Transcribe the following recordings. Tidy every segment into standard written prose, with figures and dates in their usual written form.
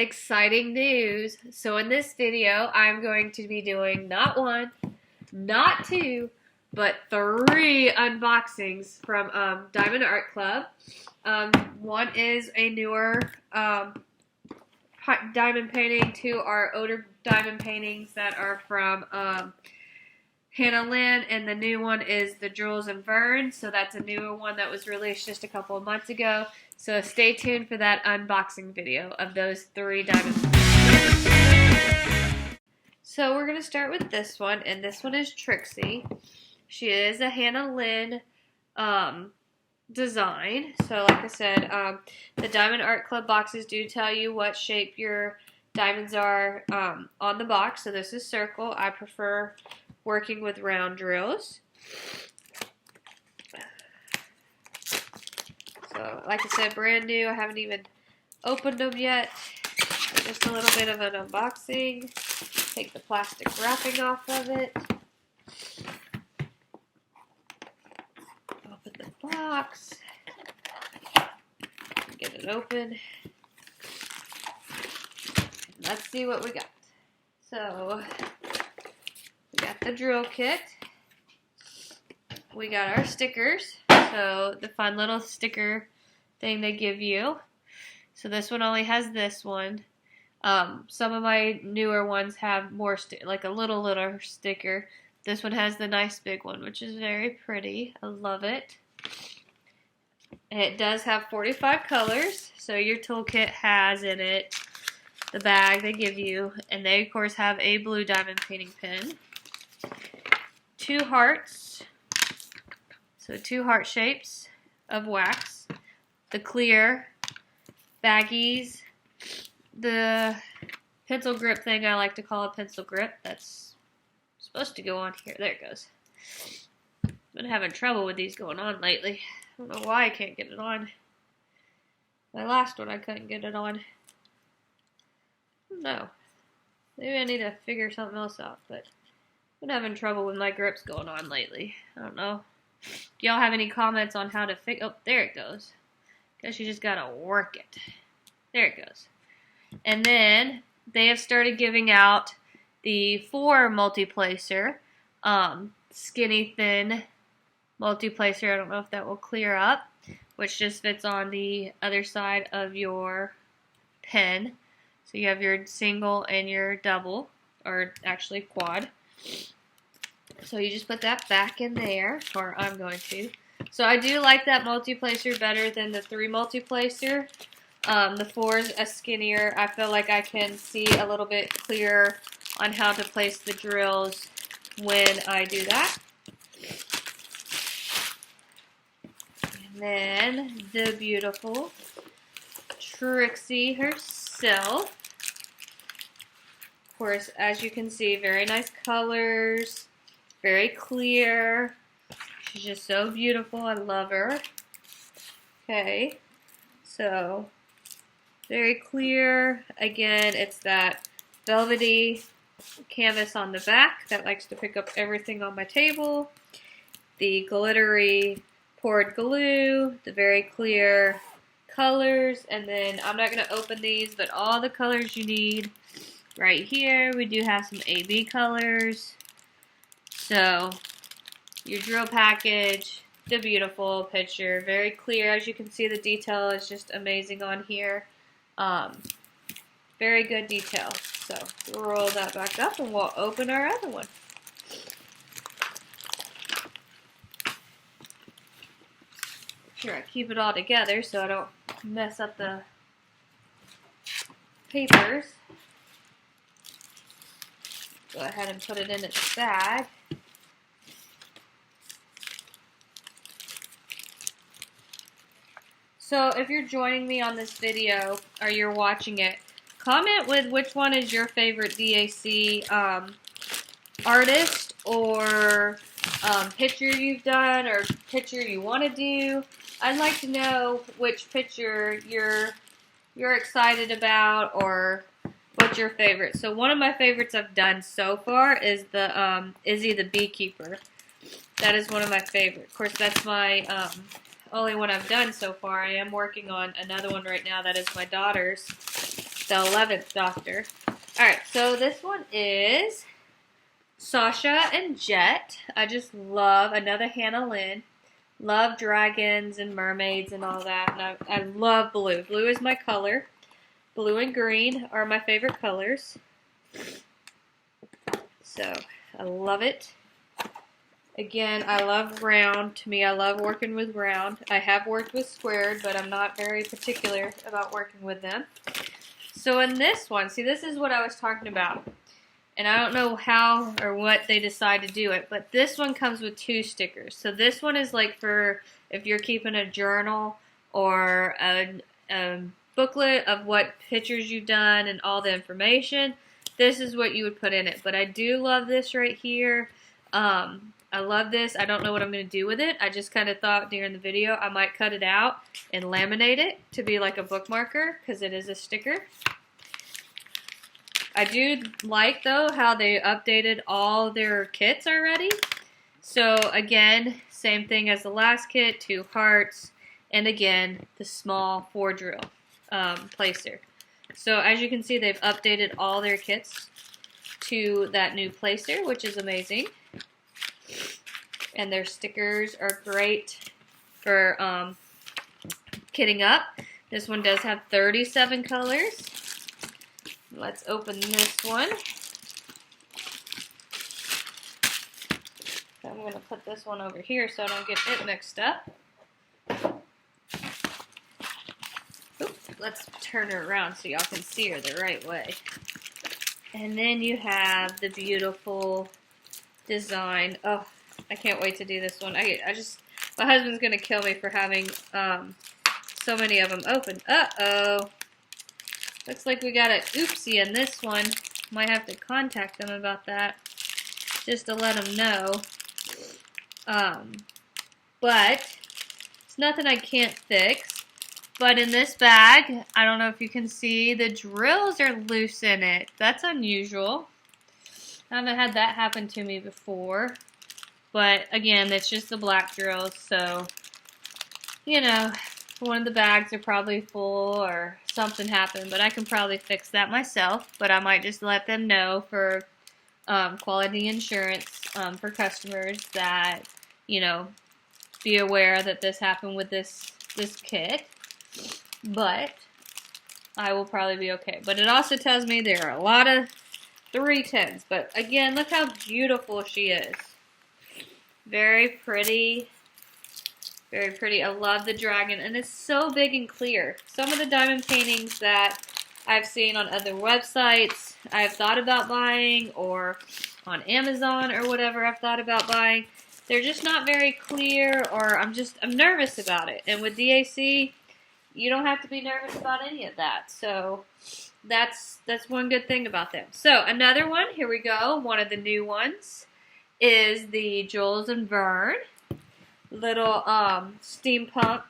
Exciting news. So in this video, I'm going to be doing not one, not two, but three unboxings from Diamond Art Club. One is a newer diamond painting. Two are older diamond paintings that are from Hannah Lynn, and the new one is the Jewels and Vern. So that's a newer one that was released just a couple of months ago. So stay tuned for that unboxing video of those three diamond paintings. So we're going to start with this one, and this one is Trixie. She is a Hannah Lynn design. So like I said, the Diamond Art Club boxes do tell you what shape your diamonds are on the box. So this is circle. I prefer working with round drills. So like I said, brand new. I haven't even opened them yet. Just a little bit of an unboxing. Take the plastic wrapping off of it. Open the box. Get it open. Let's see what we got. So we got the drill kit. We got our stickers. So the fun little sticker thing they give you. So this one only has this one. Some of my newer ones have more, like a little sticker. This one has the nice big one, which is very pretty. I love it. And it does have 45 colors. So your toolkit has in it the bag they give you. And they, of course, have a blue diamond painting pen. 2 hearts. So 2 heart shapes of wax. The clear baggies. The pencil grip thing I like to call a pencil grip. That's supposed to go on here. There it goes. Been having trouble with these going on lately. I don't know why I can't get it on. My last one I couldn't get it on. No. Maybe I need to figure something else out, but I've been having trouble with my grips going on lately. I don't know. Do y'all have any comments on how to fix? Oh, there it goes. Guess you just gotta work it. There it goes. And then they have started giving out the 4 multi-placer, skinny thin multi-placer. I don't know if that will clear up, which just fits on the other side of your pen. So you have your single and your double, or actually quad. So you just put that back in there, or I'm going to. So I do like that multi-placer better than the 3 multi-placer. The 4 is a skinnier. I feel like I can see a little bit clearer on how to place the drills when I do that. And then the beautiful Trixie herself. Of course, as you can see, very nice colors. Very clear. She's just so beautiful. I love her. Okay. So, very clear. Again, it's that velvety canvas on the back that likes to pick up everything on my table. The glittery poured glue. The very clear colors. And then, I'm not going to open these, but all the colors you need right here. We do have some AB colors. So, your drill package, the beautiful picture, very clear. As you can see, the detail is just amazing on here. Very good detail. So, we'll roll that back up and we'll open our other one. Make sure I keep it all together so I don't mess up the papers. Go ahead and put it in its bag. So if you're joining me on this video or you're watching it, comment with which one is your favorite DAC artist or picture you've done or picture you want to do. I'd like to know which picture you're excited about or what's your favorite. So one of my favorites I've done so far is the Izzy the Beekeeper. That is one of my favorites. Of course, that's my only one I've done so far. I am working on another one right now that is my daughter's. the 11th Doctor. Alright, so this one is Sasha and Jett. I just love another Hannah Lynn. Love dragons and mermaids and all that. And I love blue. Blue is my color. Blue and green are my favorite colors. So, I love it. Again, I love round. To me, I love working with round. I have worked with squared, but I'm not very particular about working with them. So in this one, see, this is what I was talking about. And I don't know how or what they decide to do it, but this one comes with 2 stickers. So this one is like for if you're keeping a journal or a booklet of what pictures you've done and all the information. This is what you would put in it. But I do love this right here. I love this. I don't know what I'm going to do with it. I just kind of thought during the video I might cut it out and laminate it to be like a bookmarker because it is a sticker. I do like, though, how they updated all their kits already. So, again, same thing as the last kit, 2 hearts, and again, the small 4 drill placer. So, as you can see, they've updated all their kits to that new placer, which is amazing. And their stickers are great for kitting up. This one does have 37 colors. Let's open this one. I'm going to put this one over here so I don't get it mixed up. Oops, let's turn her around so y'all can see her the right way. And then you have the beautiful design. Oh, I can't wait to do this one. My husband's going to kill me for having so many of them open. Uh-oh. Looks like we got an oopsie in this one. Might have to contact them about that just to let them know. But it's nothing I can't fix. But in this bag, I don't know if you can see, the drills are loose in it. That's unusual. I haven't had that happen to me before. But again, it's just the black drills, so, you know, one of the bags are probably full or something happened, but I can probably fix that myself. But I might just let them know for quality insurance for customers that, you know, be aware that this happened with this kit. But I will probably be okay. But it also tells me there are a lot of 310s. But again, look how beautiful she is. Very pretty. Very pretty. I love the dragon, and it's so big and clear. Some of the diamond paintings that I've seen on other websites I've thought about buying, or on Amazon or whatever I've thought about buying, they're just not very clear, or I'm nervous about it. And with DAC, you don't have to be nervous about any of that. So that's one good thing about them. So another one, here we go. One of the new ones is the Jewels and Vern. Little steampunk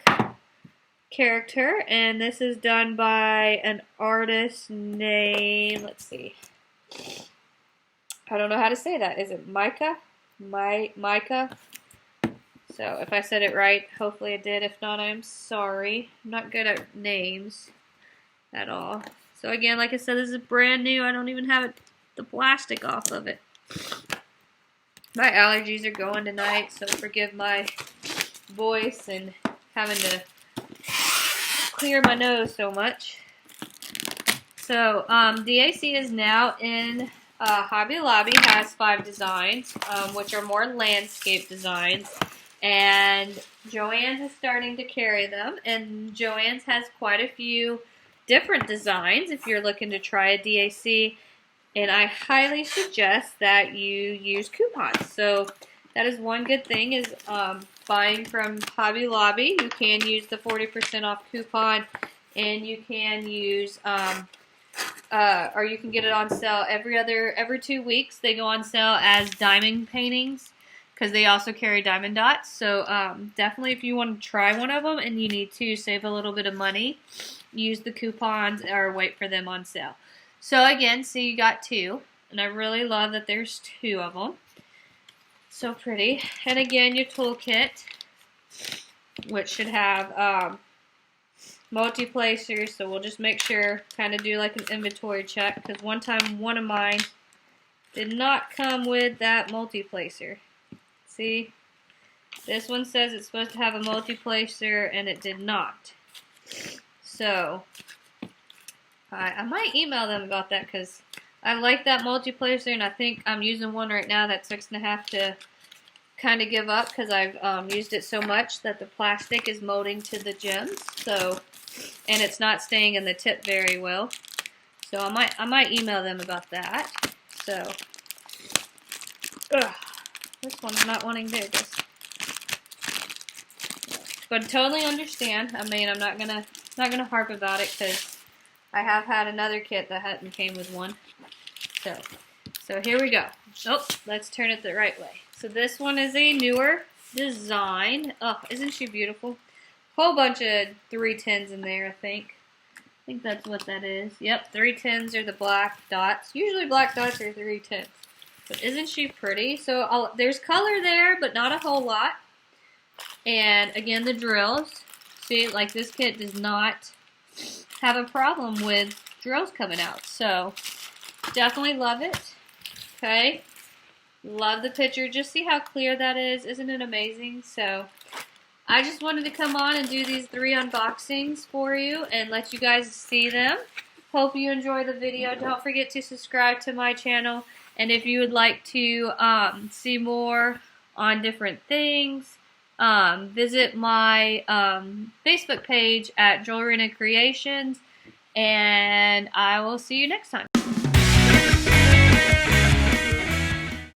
character, and this is done by an artist named, let's see, I don't know how to say that. Is it Micah? Micah? So if I said it right, hopefully I did. If not, I'm sorry. I'm not good at names at all. So again, like I said, this is brand new. I don't even have the plastic off of it. My allergies are going tonight, so forgive my voice and having to clear my nose so much. So, DAC is now in Hobby Lobby, has 5 designs, which are more landscape designs. And Joann's is starting to carry them, and Joann's has quite a few different designs if you're looking to try a DAC. And I highly suggest that you use coupons. So that is one good thing, is buying from Hobby Lobby. You can use the 40% off coupon, and you can use, or you can get it on sale every 2 weeks. They go on sale as diamond paintings, because they also carry diamond dots. So definitely, if you want to try one of them and you need to save a little bit of money, use the coupons or wait for them on sale. So again, see, you got 2, and I really love that there's 2 of them. So pretty. And again, your toolkit, which should have multi-placers, so we'll just make sure, kind of do like an inventory check, because one time one of mine did not come with that multi-placer. See? This one says it's supposed to have a multi-placer, and it did not. So, I might email them about that, because I like that multi-placer, and I think I'm using one right now that's fixing to have to kind of give up, because I've used it so much that the plastic is molding to the gems, so, and it's not staying in the tip very well. So I might email them about that. So, this one's not wanting to do this. But totally understand. I mean, I'm not gonna harp about it, because I have had another kit that hadn't came with one. So here we go. Oh, let's turn it the right way. So this one is a newer design. Oh, isn't she beautiful? Whole bunch of 310s in there, I think. I think that's what that is. Yep, 310s are the black dots. Usually black dots are 310s. But isn't she pretty? So there's color there, but not a whole lot. And again, the drills. See, like this kit does not have a problem with drills coming out. So definitely love it. Okay. Love the picture. Just see how clear that is. Isn't it amazing? So I just wanted to come on and do these 3 unboxings for you and let you guys see them. Hope you enjoy the video. Don't forget to subscribe to my channel. And if you would like to see more on different things, visit my Facebook page at Jewelry Creations. And I will see you next time.